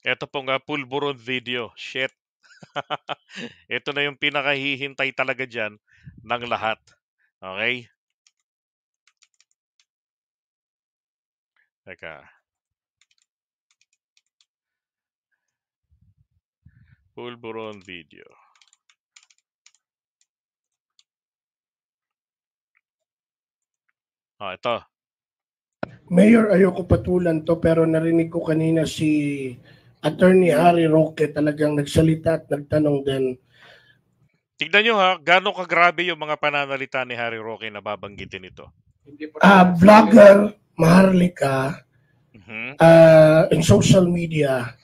Ito pong pulburon video. Shit. Ito na yung pinakahihintay talaga dyan ng lahat. Okay? Teka. Pulburon video. Ito. Mayor, ayoko patulan to pero narinig ko kanina si Attorney Harry Roque talagang nagsalita at nagtanong din. Tignan nyo ha, gano'ng kagrabe yung mga pananalita ni Harry Roque na babanggitin ito. Vlogger Maharlika Mhm. in social media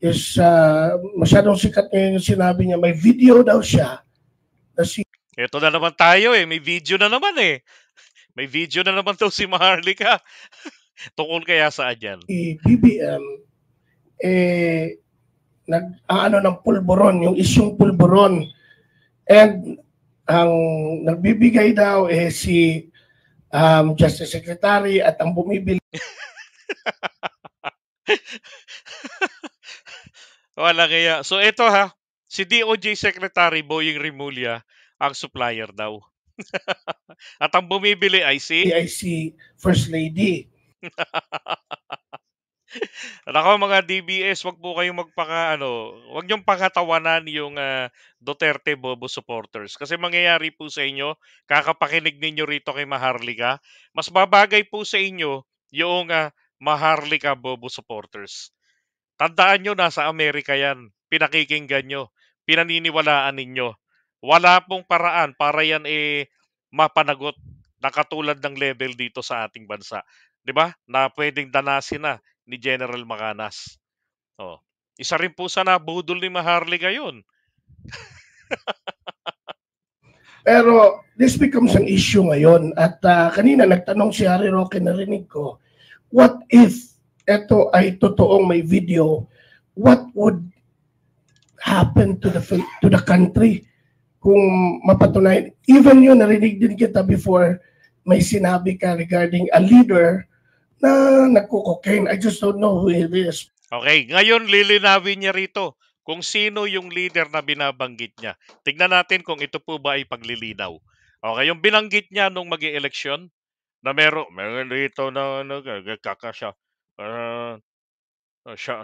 is masyadong sikat ngayon yung sinabi niya. May video daw siya na si Ito na naman tayo may video na naman May video na naman daw si Maharlika. Tungkol kaya saan yan? BBM nag-ano ng pulburon, yung isyong pulburon. And ang nagbibigay daw si Justice Secretary at ang bumibili. Wala kaya. So ito ha, si DOJ Secretary Boying Rimulya ang supplier daw. At ang bumibili ay si First Lady. Nako mga DBS, wag po kayong wag niyong pangatawanan yung Duterte Bobo supporters. Kasi mangyayari po sa inyo, kakapakinig ninyo rito kay Maharlika, mas babagay po sa inyo yung Maharlika Bobo supporters. Tandaan nyo, nasa Amerika yan. Pinakikinggan nyo. Pinaniniwalaan ninyo. Wala pong paraan para yan mapanagot na katulad ng level dito sa ating bansa. 'Di ba? Na pwedeng danasin na ni General Macanas. Oh. Isa rin po sa nabudol ni Maharlika yun. Pero this becomes an issue ngayon. At kanina nagtanong si Harry Roque, narinig ko, what if ito ay totoong may video, what would happen to the country kung mapatunayan? Even yun, narinig din kita before, may sinabi ka regarding a leader na nagko-cocaine. I just don't know who it is. Okay, ngayon lilinawin niya rito kung sino yung leader na binabanggit niya. Tignan natin kung ito po ba ay paglilinaw. Okay, yung binanggit niya nung mag-eleksyon na meron dito na nagkakasya.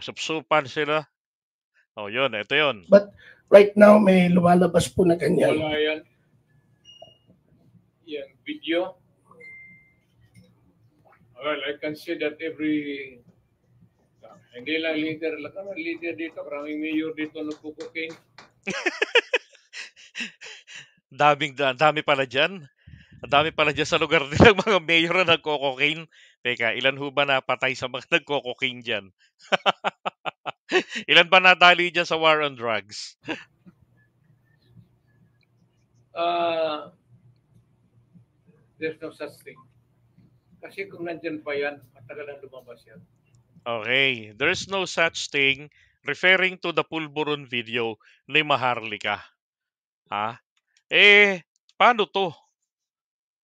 Supsupan sila. Oh, yun, ito yun. But right now may lumalabas po na ganyan. Wala yan. Yan, video. Well, I can see that hindi lang leader, leader dito, maraming mayor dito nagpo-cocaine. Dami pala dyan. Dami pala dyan sa lugar nilang mga mayor na nagko-cocaine. Teka, ilan ho ba napatay sa mga nagko-cocaine dyan? Ilan ba nadali dyan sa war on drugs? There's no such thing. Kasi kung nandyan pa yan, matagal na lumabas yan. Okay, there's no such thing referring to the pulburon video ni Maharlika. Ha? Paano to?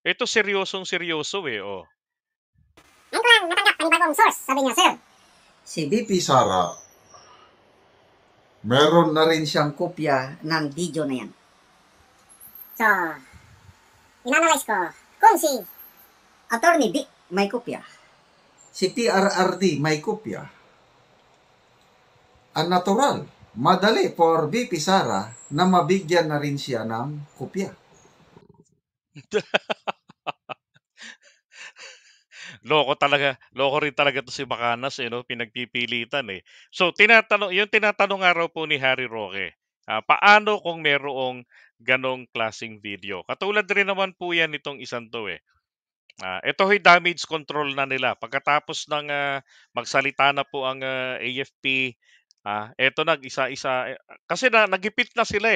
Ito seryosong-seryoso oh. Ngayon ko lang natanggap panibagong source, sabi niya, sir. Si BP Sara, meron na rin siyang kopya ng video na yan. So, inanalyze ko kung si Attorney Vic may kopya. si PRRD may kopya. Ang natural, madali for BP Sara na mabigyan na rin siya ng kopya. Loko rin talaga to si Macanas no? Pinagpipilitan So tinatanong nga raw po ni Harry Roque, paano kung merong ganong klaseng video? Katulad rin naman po yan itong isang to ito ay damage control na nila. Pagkatapos ng magsalita na po ang AFP, ito nag-isa-isa kasi nagipit na sila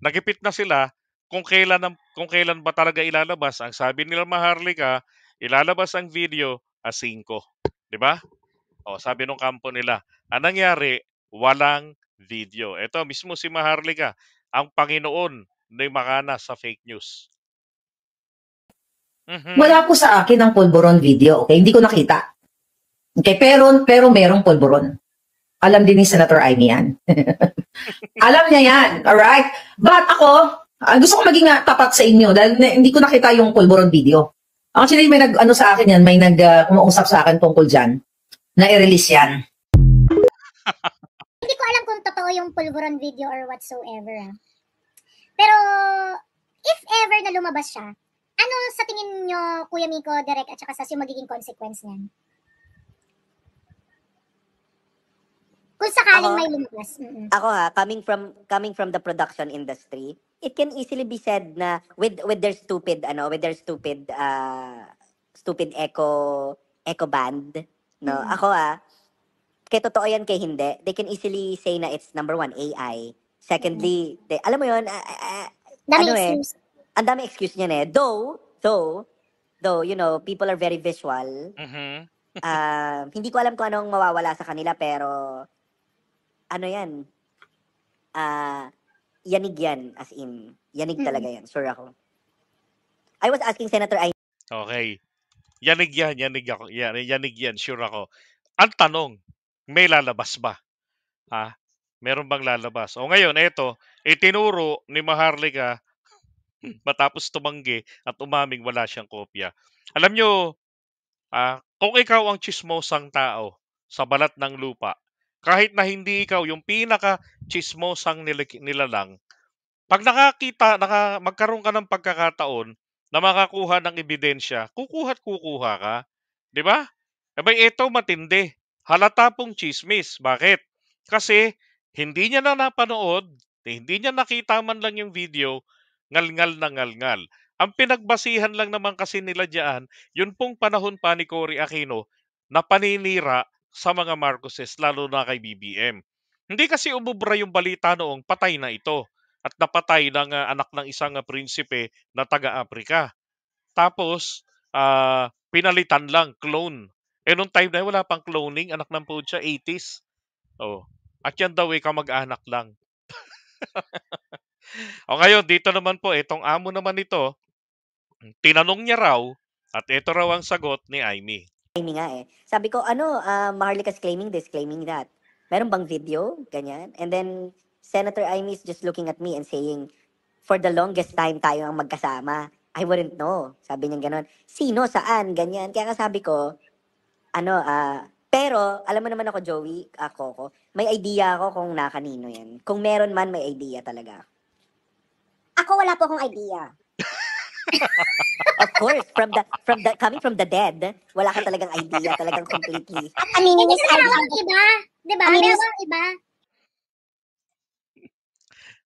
Nagipit na sila kung kailan ba talaga ilalabas. Ang sabi nila Maharlika, ilalabas ang video 5, 'di ba? Sabi nung kampo nila. Ang nangyari, walang video. Ito mismo si Maharlika, ang Panginoon ni Macanas sa fake news. Wala po sa akin ang pulburon video, okay? Hindi ko nakita. Okay, pero merong pulburon. Alam din ni Senator Amy yan. Alam niya yan, alright? But ako, gusto ko maging tapat sa inyo dahil hindi ko nakita yung pulburon video. Actually, may nag-ano sa akin yan, may nag-umusap sa akin tungkol dyan, na i-release yan. Hindi ko alam kung totoo yung pulburon video or whatsoever. Pero, if ever na lumabas siya, ano sa tingin nyo, Kuya Miko, Derek, at saka Sas, yung magiging consequence niyan? Kung sakaling may lumabas. Ako coming from the production industry, it can easily be said na with their stupid stupid echo band, no. Ako kay totoo yan kay hindi, they can easily say na it's number one AI. Secondly, alam mo yun, Excuse. ang dami excuse niyan though you know, people are very visual. Hindi ko alam kung anong mawawala sa kanila, pero ano yan, yanig yan, as in, yanig talaga yan, sure ako. I was asking Senator Amy. Okay. Yanig yan, sure ako. Ang tanong, may lalabas ba? Meron bang lalabas? O ngayon, eto, itinuro ni Maharlika matapos tumanggi at umaming wala siyang kopya. Alam nyo, kung ikaw ang chismosang tao sa balat ng lupa, kahit na hindi ikaw yung pinaka-chismosang nilalang, pag magkaroon ka ng pagkakataon na makakuha ng ebidensya, kukuha ka. Di ba? Abay, ito matindi. Halata pong chismis. Bakit? Kasi hindi niya na napanood, hindi niya nakita man lang yung video, ngalngal na ngalngal. Ang pinagbasihan lang naman kasi nila diyan, yun pong panahon pa ni Cory Aquino na paninira sa mga Marcoses, lalo na kay BBM. Hindi kasi umubra yung balita noong patay na ito at napatay ng anak ng isang prinsipe na taga-Afrika. Tapos, pinalitan lang, clone. Nung time na yun, wala pang cloning, anak ng po siya, 80s. At yan daw kamag-anak lang. O ngayon, dito naman po, itong amo naman ito, tinanong niya raw, at ito raw ang sagot ni Amy. Amy nga sabi ko, Maharlika's claiming this, claiming that. Meron bang video? Ganyan. And then, Senator Amy is just looking at me and saying, for the longest time tayo ang magkasama. I wouldn't know. Sabi niya gano'n. Sino? Saan? Ganyan. Kaya sabi ko, pero, alam mo naman ako, Joey, Coco, may idea ako kung nakanino yan. Kung meron man, may idea talaga. Ako wala po akong idea. Of course, coming from the dead, wala ka talagang idea, talagang completely. Aminin niya sa iba. Diba? Meron iba.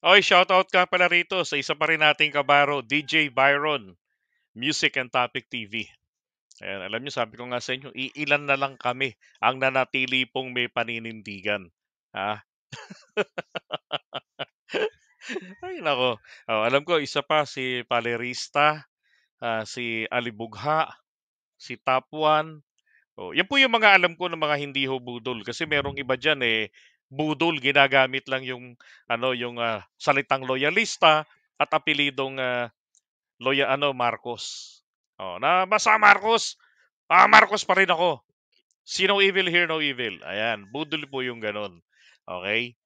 Oy, shoutout ka pala rito sa isa pa rin nating kabaro, DJ Byron, Music and Topic TV. Ayan, alam niyo, sabi ko nga sa inyo, ilan na lang kami ang nanatili pong may paninindigan. Ay, nako. Alam ko, isa pa si Palerista, si Alibugha, si Top One. Yan po yung mga alam ko ng mga hindi ho budol. Kasi merong iba dyan budol, ginagamit lang yung salitang loyalista at apelidong Marcos. Basta Marcos. Marcos pa rin ako. See no evil, hear no evil. Ayan, budol po yung ganun. Okay?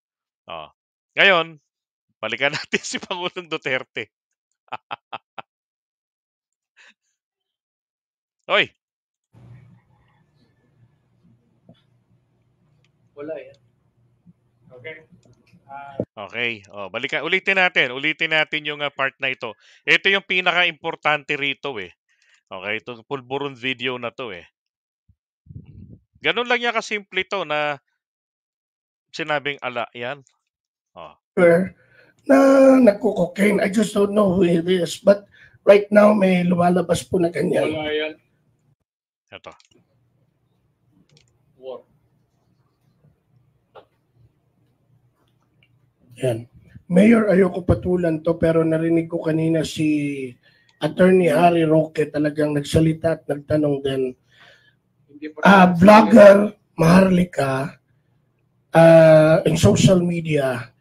Ngayon, balikan natin si Pangulong Duterte. Hoy! Wala yan. Okay. Okay. Ulitin natin yung part na ito. Ito yung pinaka-importante rito Okay, itong pulburon video na to Ganun lang yan kasimple to na sinabing ala yan. Na nagko-cocaine. I just don't know who it is. But right now, may lumalabas po na ganyan. Wala yan. Ito. War. Yan. Mayor, ayoko patulan to, pero narinig ko kanina si Attorney Harry Roque talagang nagsalita at nagtanong din. Vlogger Maharlika in social media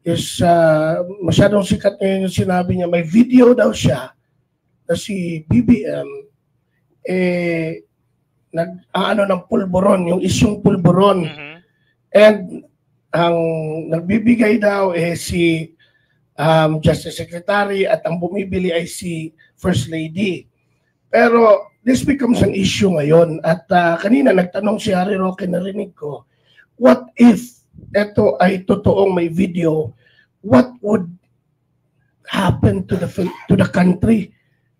is masyadong sikat ngayon yung sinabi niya. May video daw siya na si BBM ng pulburon, yung isyong pulburon. And ang nagbibigay daw si Justice Secretary at ang bumibili ay si First Lady. Pero this becomes an issue ngayon at kanina nagtanong si Harry Roque, narinig ko, what if ito ay totoong may video, what would happen to the country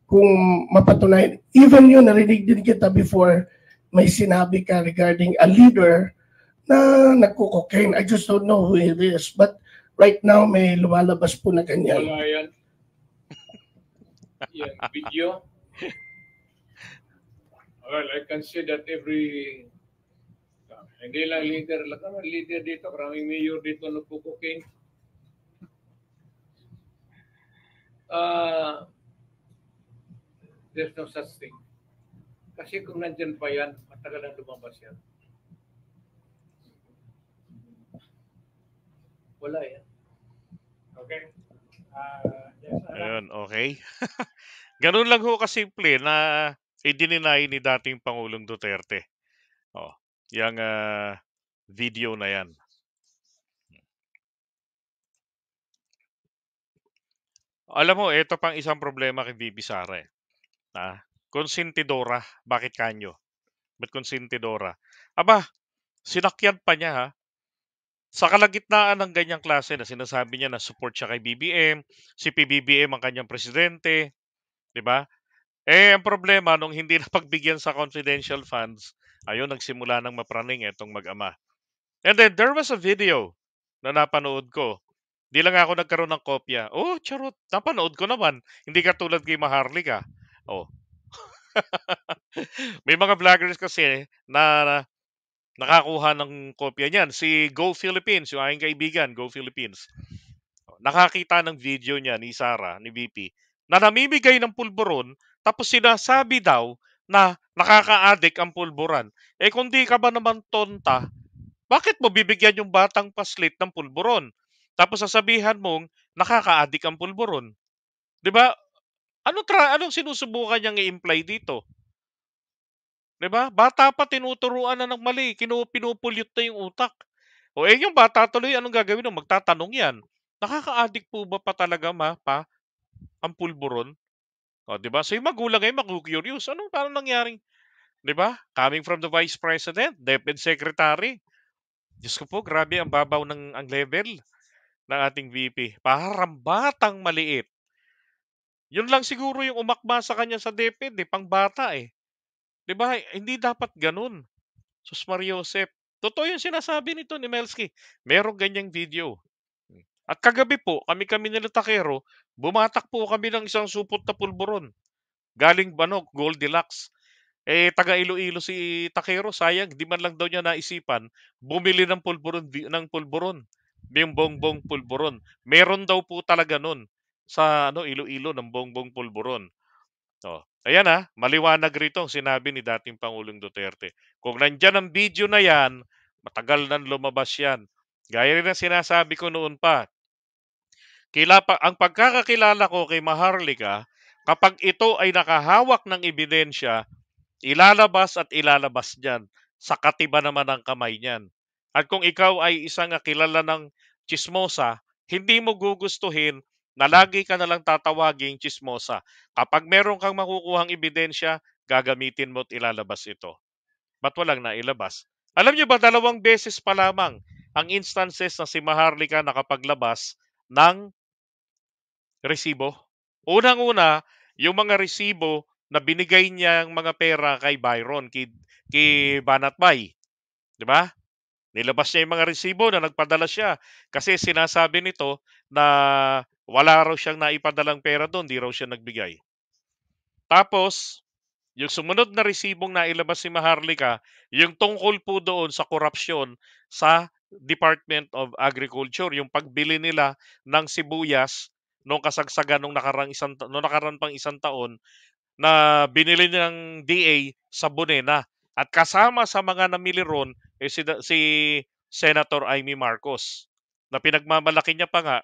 kung mapatunayan? Even yun, narinig din kita before, may sinabi ka regarding a leader na nagko-cocaine. I just don't know who it is. But right now, may lumalabas po na ganyan. Wala yan. Yan, video. Well, I can see that hindi lang leader, leader dito, maraming mayor dito nagpo-cocaine. There's no such thing. Kasi kung nandyan pa yan, matagal ang lumabas yan. Wala yan. Okay. Yes, Ayun, okay. Ganun lang ho kasimple na i-deny ni dating Pangulong Duterte. Oh, yung video na yan. Alam mo, ito pang isang problema kay Bibi Sara. Konsentidora. Bakit kanyo? Ba't konsentidora? Aba, sinakyan pa niya ha. Sa kalagitnaan ng ganyang klase na sinasabi niya na support siya kay BBM, si PBBM ang kanyang presidente, di ba? Ang problema, nung hindi na pagbigyan sa confidential funds, ayun, nagsimula ng mapraning itong mag-ama. And then, there was a video na napanood ko. Di lang ako nagkaroon ng kopya. Oh, charot. Napanood ko naman. Hindi katulad kay Maharlika. Oh. May mga vloggers kasi na nakakuha ng kopya niyan. Si Go Philippines, yung aking kaibigan, Go Philippines. Nakakita ng video niya ni Sara, ni VP, na namimigay ng pulburon, tapos sinasabi daw na nakaka-addict ang pulburan. Kung di ka ba naman tonta, bakit mo bibigyan yung batang paslit ng pulburon? Tapos sasabihan mong nakaka-addict ang pulburon. 'Di ba? Anong sinusubukan niyang i-imply dito? 'Di ba? Bata pa tinuturuan na ng mali, pinupulyot na yung utak. Yung bata tuloy anong gagawin nun? Magtatanong 'yan. Nakaka-addict po ba pa talaga ang pulburon? 'Di ba? So yung magulang ay maku-curious. Paano nangyaring, 'di ba? Coming from the Vice President, DepEd Secretary. Diyos ko po, grabe ang babaw ang level ng ating VP. Parang batang maliit. Yun lang siguro yung umakma sa kanya sa DepEd, pangbata eh. 'Di ba? Hindi dapat ganun. Sus Mariosep. Totoo yung sinasabi nito ni Melski. Merong ganyang video. At kagabi po, kami nila Takero, bumatak po kami ng isang supot na pulburon. Galing Goldilocks. Taga Iloilo si Takero, sayang, di man lang daw niya naisipan bumili ng pulburon. Yung bongbong pulburon. Meron daw po talaga nun sa Iloilo ng bongbong pulburon. Ayan maliwanag rito ang sinabi ni dating Pangulong Duterte. Kung nandyan ang video na yan, matagal nang lumabas yan. Gaya rin ang sinasabi ko noon pa. Ang pagkakakilala ko kay Maharlika, kapag ito ay nakahawak ng ebidensya, ilalabas at ilalabas niyan. Sa katiba naman ng kamay niyan. At kung ikaw ay isang kilala ng chismosa, hindi mo gugustuhin na lagi ka nalang tatawaging chismosa. Kapag meron kang makukuhang ebidensya, gagamitin mo at ilalabas ito. Ba't walang nailabas? Alam niyo ba, 2 beses pa lamang ang instances na si Maharlika nakapaglabas ng resibo. Unang-una, yung mga resibo na binigay niyang mga pera kay Byron, kay Banatbay. 'Di ba? Nilabas niya yung mga resibo na nagpadala siya kasi sinasabi nito na wala raw siyang naipadalang pera doon, di raw siya nagbigay. Tapos, yung sumunod na resibong nailabas si Maharlika, yung tungkol po doon sa korupsyon sa Department of Agriculture, yung pagbili nila ng sibuyas nung kasagsagan nung nakarang pang isang taon na binili ng DA sa Bonena. At kasama sa mga namili ron si Senator Amy Marcos na pinagmamalaki niya pa nga,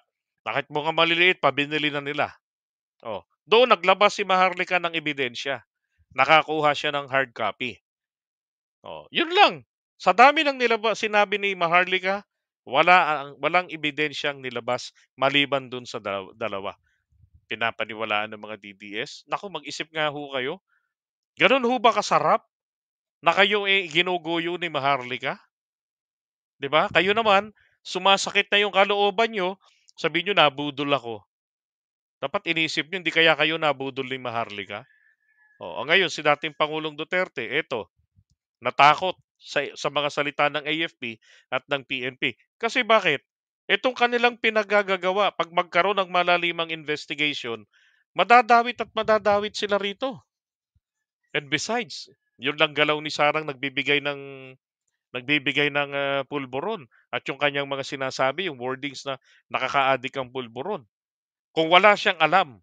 kahit mga maliliit pa, binili na nila. Doon naglabas si Maharlika ng ebidensya. Nakakuha siya ng hard copy. Yun lang. Sa dami ng sinabi ni Maharlika, walang ebidensyang nilabas maliban dun sa dalawa. Pinapaniwalaan ng mga DDS. Naku, mag-isip nga ho kayo. Ganun ho ba kasarap na kayo ginuguyo ni Maharlika? 'Di ba? Kayo naman, sumasakit na yung kalooban nyo, sabihin nyo nabudol ako. Dapat inisip nyo, hindi kaya kayo nabudol ni Maharlika? Ngayon, si dating Pangulong Duterte, eto, natakot sa mga salita ng AFP at ng PNP. Kasi bakit? Itong kanilang pinagagagawa, pag magkaroon ng malalimang investigation, madadawit sila rito. And besides, yun lang galaw ni Sarang nagbibigay ng pulburon at yung kanyang mga sinasabi, yung wordings na nakaka-addict ang pulburon. Kung wala siyang alam,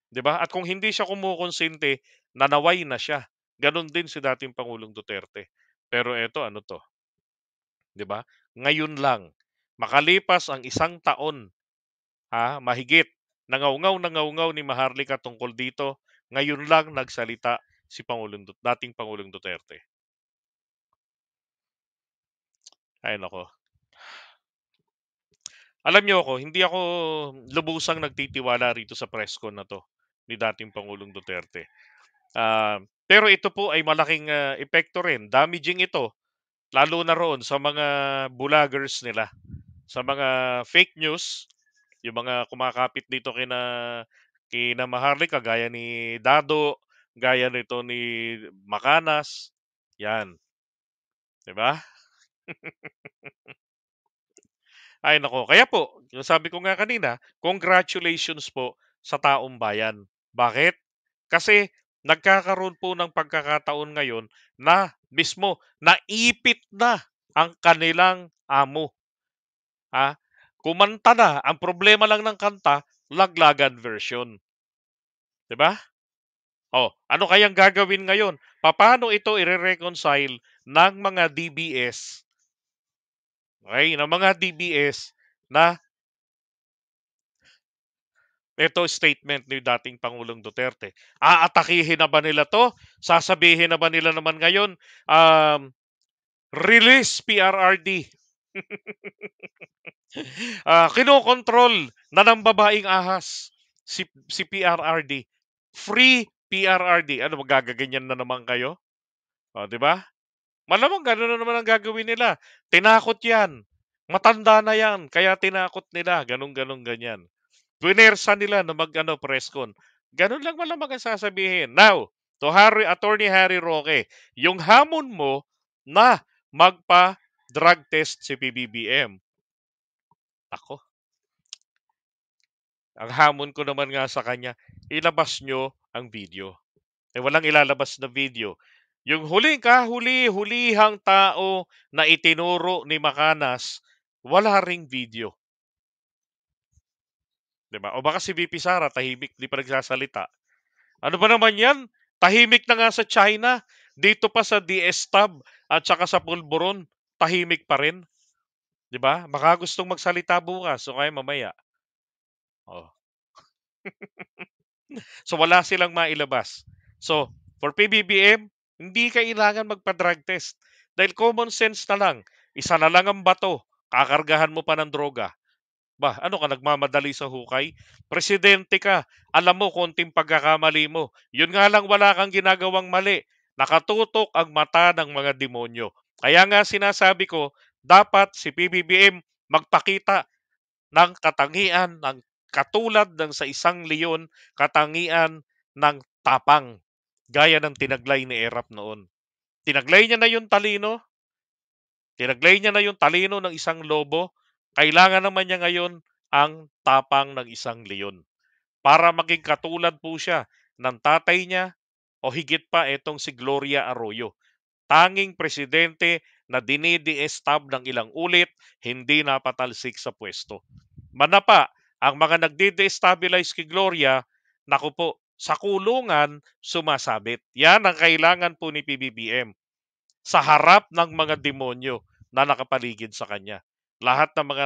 'di ba? At kung hindi siya kumukonsente, nanaway na siya. Ganon din si dating Pangulong Duterte. Pero eto, ano to? 'Di ba? Ngayon lang, makalipas ang 1 taon, mahigit, nangaungaw ni Maharlika tungkol dito, ngayon lang nagsalita si dating Pangulong Duterte. Ay nako. Alam niyo ako, hindi ako lubusang nagtitiwala rito sa press con na to ni dating Pangulong Duterte. Pero ito po ay malaking epekto rin. Damaging ito, lalo na roon sa mga bloggers nila, sa mga fake news, yung mga kumakapit dito kina Maharlika, gaya ni Dado, gaya nito ni Macanas. Yan. 'Di ba? Ay nako, kaya po, yung sabi ko nga kanina, congratulations po sa taong bayan. Bakit? Kasi nagkakaroon po ng pagkakataon ngayon na mismo naipit na ang kanilang amo. Kumanta na, ang problema lang ng kanta, laglagan version. 'Di ba? Ano kayang gagawin ngayon? Paano ito i-reconcile ng mga DBS? Okay, ng mga DBS na ito statement ni dating Pangulong Duterte. Aatakihin na ba nila to? Sasabihin na ba nila naman ngayon, release PRRD. Kinokontrol na ng babaeng ahas si PRRD. Free PRRD. Ano, magagaganyan na naman kayo? 'Di ba? Malamang gano'n na naman ang gagawin nila. Tinakot yan. Matanda na yan, kaya tinakot nila. Ganyan. Punersa nila na press con. Ganun lang malamang ang sasabihin. Now, to Attorney Harry Roque, yung hamon mo na magpa-drug test si PBBM. Ako. Ang hamon ko naman nga sa kanya, ilabas nyo ang video. Walang ilalabas na video. Yung hulihang tao na itinuro ni Macanas, wala ring video. 'Di ba? O baka si VP Sara tahimik, di pa nagsasalita. Ano ba naman 'yan? Tahimik na nga sa China, dito pa sa DSTAB at saka sa Pulburon, tahimik pa rin. 'Di ba? Baka gustong magsalita bukas o kaya mamaya. So wala silang mailabas. So, for PBBM, hindi kailangan magpa-drug test. Dahil common sense na lang, isa na lang ang bato, kakargahan mo pa ng droga. Ano ka, nagmamadali sa hukay? Presidente ka, alam mo konting pagkakamali mo. Yun nga lang, wala kang ginagawang mali. Nakatutok ang mata ng mga demonyo. Kaya nga sinasabi ko, dapat si PBBM magpakita ng katangian, ng katulad ng sa isang leon, katangian ng tapang. Gaya ng tinaglay ni Erap noon. Tinaglay niya na yung talino. Tinaglay niya na yung talino ng isang lobo. Kailangan naman niya ngayon ang tapang ng isang leon. Para maging katulad po siya ng tatay niya o higit pa itong si Gloria Arroyo. Tanging presidente na dinidi-estab ng ilang ulit, hindi napatalsik sa pwesto. Manapa, ang mga nagde-destabilize kay Gloria, naku po, sa kulungan, sumasabit. Yan ang kailangan po ni PBBM. Sa harap ng mga demonyo na nakapaligid sa kanya. Lahat ng mga